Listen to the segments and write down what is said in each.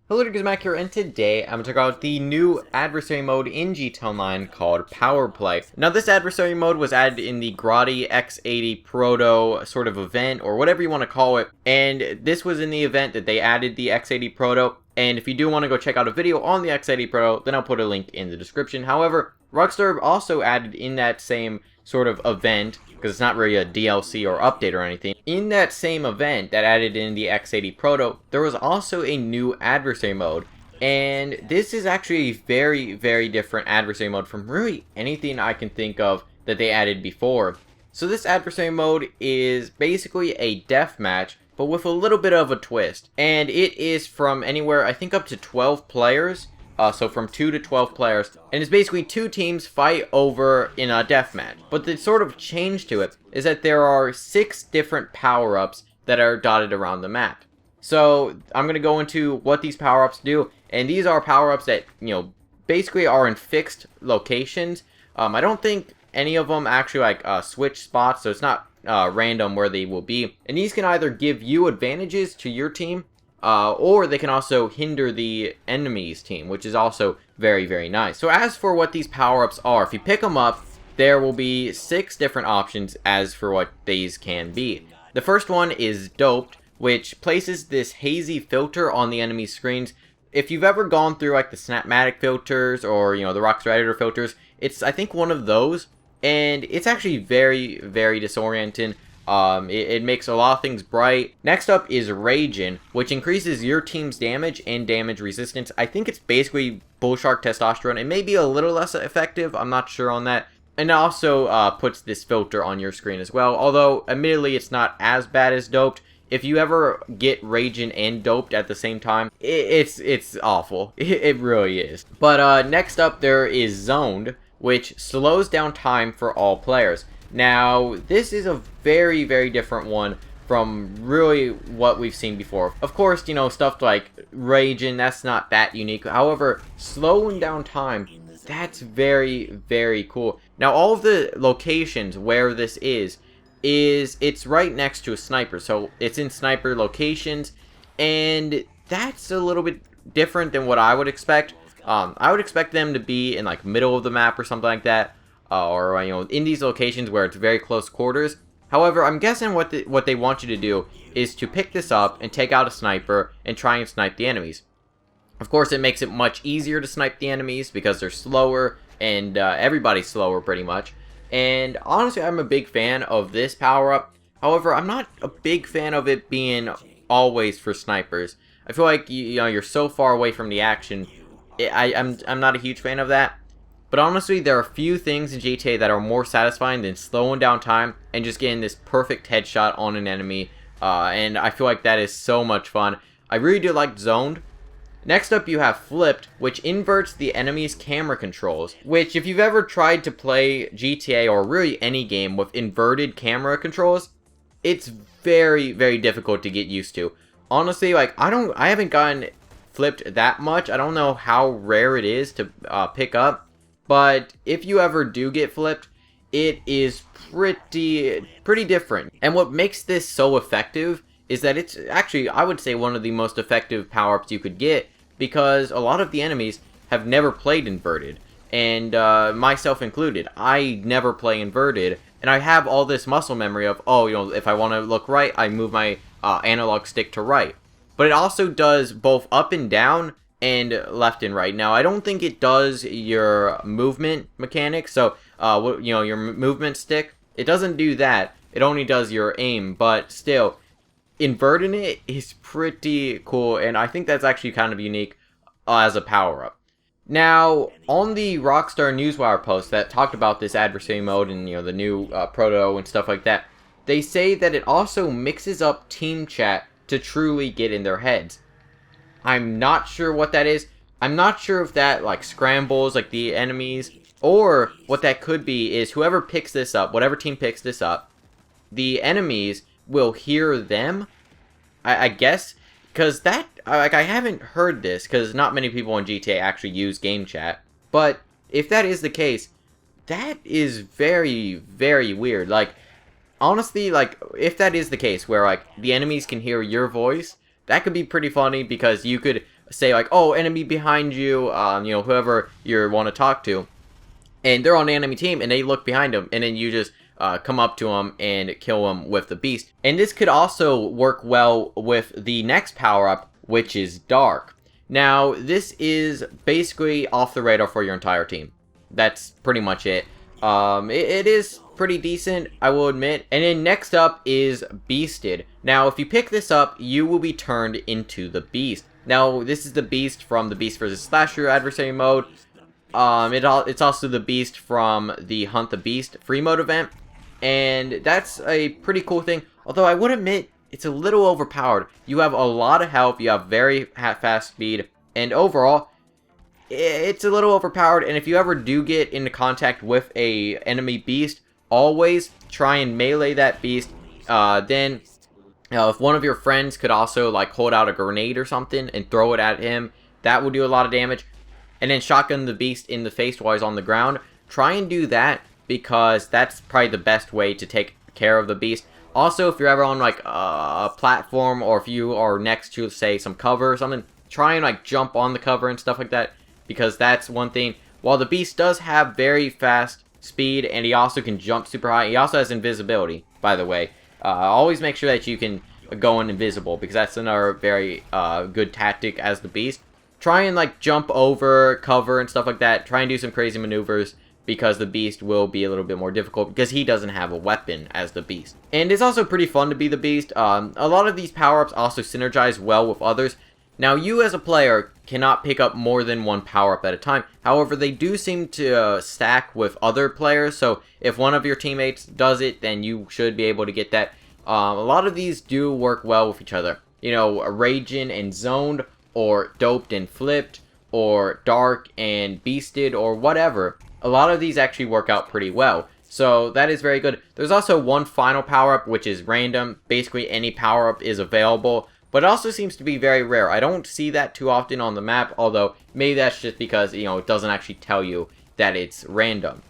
Hello, Mac here, and today I'm going to talk about the new adversary mode in GTA Online called Power Play. Now, this adversary mode was added in the Grotti X80 Proto sort of event, or whatever you want to call it, and this was in the event that they added the X80 Proto, and if you do want to go check out a video on the X80 Proto, then I'll put a link in the description. However, Rockstar also added in that same sort of event, because it's not really a DLC or update or anything. In that same event that added in the X80 Proto, there was also a new adversary mode. And this is actually a very, very different adversary mode from really anything I can think of that they added before. So this adversary mode is basically a deathmatch, but with a little bit of a twist. And it is from anywhere, I think up to 12 players. So from 2 to 12 players, and it's basically two teams fight over in a deathmatch. But the sort of change to it is that there are 6 different power-ups that are dotted around the map. So I'm going to go into what these power-ups do, and these are power-ups that, basically are in fixed locations. I don't think any of them actually switch spots, so it's not random where they will be. And these can either give you advantages to your team, or they can also hinder the enemy's team, which is also very, very nice. So as for what these power-ups are, if you pick them up, there will be 6 different options as for what these can be. The first one is Doped, which places this hazy filter on the enemy's screens. If you've ever gone through the Snapmatic filters or, the Rockstar Editor filters, it's, I think, one of those, and it's actually very, very disorienting. It makes a lot of things bright. Next up is Ragin, which increases your team's damage and damage resistance. I think it's basically Bullshark Testosterone. It may be a little less effective, I'm not sure on that. And it also puts this filter on your screen as well, although admittedly it's not as bad as Doped. If you ever get Ragin and Doped at the same time, it's awful. It really is. But next up there is Zoned, which slows down time for all players. Now, this is a very, very different one from really what we've seen before. Of course, stuff like Raging, that's not that unique. However, slowing down time, that's very, very cool. Now, all of the locations where this is it's right next to a sniper. So, it's in sniper locations, and that's a little bit different than what I would expect. I would expect them to be in, middle of the map or something like that. Or in these locations where it's very close quarters. However, I'm guessing what they want you to do is to pick this up and take out a sniper and try and snipe the enemies. Of course, it makes it much easier to snipe the enemies because they're slower, and everybody's slower pretty much. And honestly, I'm a big fan of this power-up. However, I'm not a big fan of it being always for snipers. I feel like you're so far away from the action. I'm not a huge fan of that. But honestly, there are few things in GTA that are more satisfying than slowing down time and just getting this perfect headshot on an enemy. And I feel like that is so much fun. I really do like Zoned. Next up, you have Flipped, which inverts the enemy's camera controls. Which, if you've ever tried to play GTA or really any game with inverted camera controls, it's very, very difficult to get used to. Honestly, I haven't gotten flipped that much. I don't know how rare it is to pick up. But if you ever do get flipped, it is pretty different. And what makes this so effective is that it's actually, I would say, one of the most effective power-ups you could get, because a lot of the enemies have never played inverted. And myself included, I never play inverted, and I have all this muscle memory of, if I want to look right, I move my analog stick to right. But it also does both up and down, and left and right. Now, I don't think it does your movement mechanics, so, your movement stick, it doesn't do that. It only does your aim, but still, inverting it is pretty cool, and I think that's actually kind of unique as a power-up. Now, on the Rockstar Newswire post that talked about this adversary mode and, the new Proto and stuff like that, they say that it also mixes up team chat to truly get in their heads. I'm not sure what that is. I'm not sure if that scrambles the enemies, or what that could be is whoever picks this up, whatever team picks this up, the enemies will hear them. I guess, because that I haven't heard this, because not many people in GTA actually use game chat. But if that is the case, that is very, very weird. Honestly, if that is the case, where the enemies can hear your voice, that could be pretty funny, because you could say like, oh, enemy behind you, you know, whoever you want to talk to, and they're on the enemy team, and they look behind them, and then you just come up to them and kill them with the beast. And this could also work well with the next power-up, which is Dark. Now, this is basically off the radar for your entire team. That's pretty much it. It is pretty decent, I will admit. And then next up is Beasted. Now, if you pick this up, you will be turned into the Beast. Now, this is the Beast from the Beast vs. Slasher Adversary Mode. It's also the Beast from the Hunt the Beast free mode event. And that's a pretty cool thing. Although I would admit, it's a little overpowered. You have a lot of health, you have very fast speed, and overall, it's a little overpowered. And if you ever do get into contact with a enemy beast, always try and melee that beast. Then, if one of your friends could also like hold out a grenade or something and throw it at him, that will do a lot of damage. And then shotgun the beast in the face while he's on the ground. Try and do that, because that's probably the best way to take care of the beast. Also, if you're ever on like a platform, or if you are next to, say, some cover or something, try and like jump on the cover and stuff like that, because that's one thing. While the beast does have very fast speed, and he also can jump super high, he also has invisibility, by the way. Always make sure that you can go invisible, because that's another very good tactic as the beast. Try and like jump over cover and stuff like that. Try and do some crazy maneuvers, because the beast will be a little bit more difficult, because he doesn't have a weapon as the beast. And it's also pretty fun to be the beast. A lot of these power-ups also synergize well with others. Now, you as a player cannot pick up more than one power-up at a time. However, they do seem to stack with other players, so if one of your teammates does it, then you should be able to get that. A lot of these do work well with each other. You know, Raging and Zoned, or Doped and Flipped, or Dark and Beasted, or whatever. A lot of these actually work out pretty well, so that is very good. There's also one final power-up, which is random. Basically, any power-up is available, but it also seems to be very rare. I don't see that too often on the map, although maybe that's just because, you know, it doesn't actually tell you that it's random.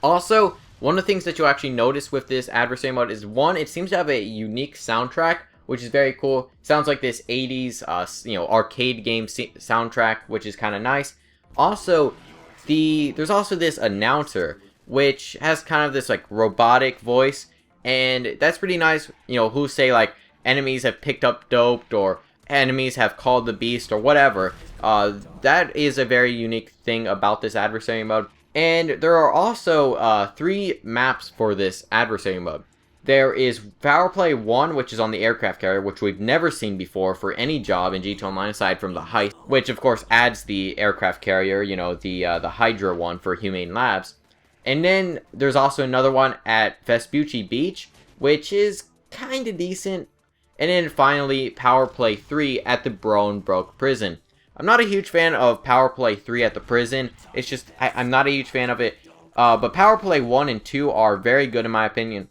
Also, one of the things that you'll actually notice with this adversary mode is, one, it seems to have a unique soundtrack, which is very cool. Sounds like this 80s, you know, arcade game soundtrack, which is kind of nice. Also, there's also this announcer, which has kind of this like robotic voice, and that's pretty nice. You know, who say like enemies have picked up Doped, or enemies have called the beast, or whatever. That is a very unique thing about this adversary mode. And there are also 3 maps for this adversary mode. There is Power Play 1, which is on the aircraft carrier, which we've never seen before for any job in GTA Online aside from the heist, which of course adds the aircraft carrier, you know, the Hydra one for Humane Labs. And then there's also another one at Vespucci Beach, which is kind of decent. And then finally, Power Play 3 at the Broke Prison. I'm not a huge fan of Power Play 3 at the prison. It's just, I'm not a huge fan of it. But Power Play 1 and 2 are very good in my opinion.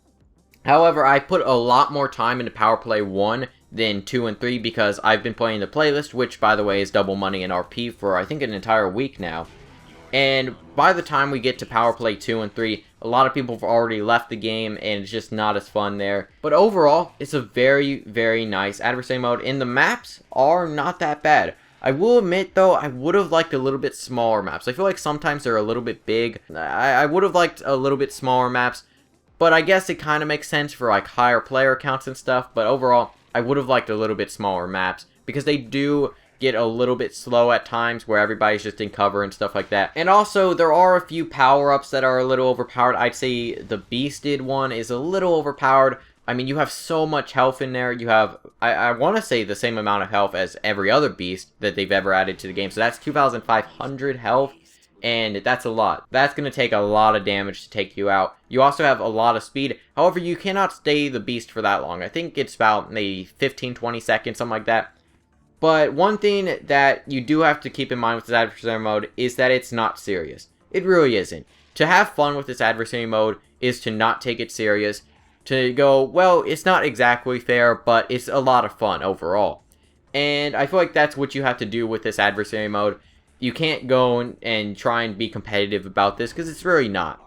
However, I put a lot more time into Power Play 1 than 2 and 3, because I've been playing the playlist, which, by the way, is double money in RP for, I think, an entire week now. And by the time we get to Power Play 2 and 3, a lot of people have already left the game, and it's just not as fun there. But overall, it's a very, very nice adversary mode, and the maps are not that bad. I will admit, though, I would have liked a little bit smaller maps. I feel like sometimes they're a little bit big. I would have liked a little bit smaller maps. But I guess it kind of makes sense for like higher player counts and stuff. But overall, I would have liked a little bit smaller maps, because they do get a little bit slow at times where everybody's just in cover and stuff like that. And also, there are a few power-ups that are a little overpowered. I'd say the Beasted one is a little overpowered. I mean, you have so much health in there. You have, I want to say, the same amount of health as every other beast that they've ever added to the game. So that's 2,500 health. And that's a lot. That's going to take a lot of damage to take you out. You also have a lot of speed. However, you cannot stay the beast for that long. I think it's about maybe 15-20 seconds, something like that. But one thing that you do have to keep in mind with this adversary mode is that it's not serious. It really isn't. To have fun with this adversary mode is to not take it serious. To go, well, it's not exactly fair, but it's a lot of fun overall. And I feel like that's what you have to do with this adversary mode. You can't go and try and be competitive about this, because it's really not.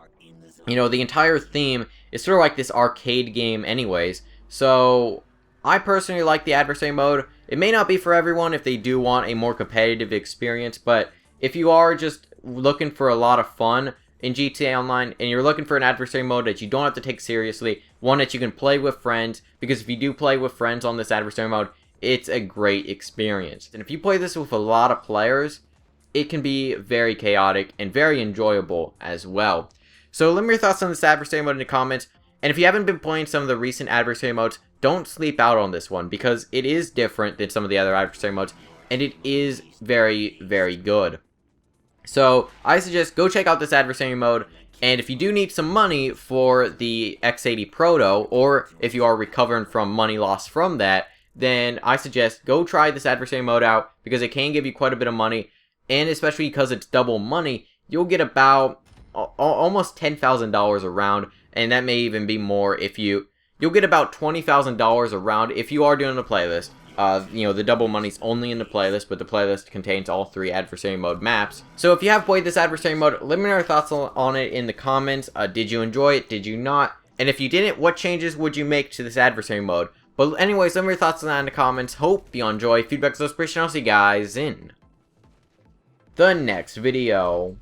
You know, the entire theme is sort of like this arcade game anyways. So, I personally like the adversary mode. It may not be for everyone if they do want a more competitive experience, but if you are just looking for a lot of fun in GTA Online, and you're looking for an adversary mode that you don't have to take seriously, one that you can play with friends, because if you do play with friends on this adversary mode, it's a great experience. And if you play this with a lot of players, it can be very chaotic and very enjoyable as well. So let me know your thoughts on this adversary mode in the comments, and if you haven't been playing some of the recent adversary modes, don't sleep out on this one, because it is different than some of the other adversary modes, and it is very, very good. So I suggest go check out this adversary mode, and if you do need some money for the X80 Proto, or if you are recovering from money lost from that, then I suggest go try this adversary mode out, because it can give you quite a bit of money, and especially because it's double money, you'll get about almost $10,000 a round, and that may even be more if you'll get about $20,000 a round if you are doing a playlist. You know, the double money's only in the playlist, but the playlist contains all 3 adversary mode maps. So if you have played this adversary mode, let me know your thoughts on it in the comments. Did you enjoy it? Did you not? And if you didn't, what changes would you make to this adversary mode? But anyways, let me know your thoughts on that in the comments. Hope you enjoy. Feedback is inspiration. I'll see you guys in the next video.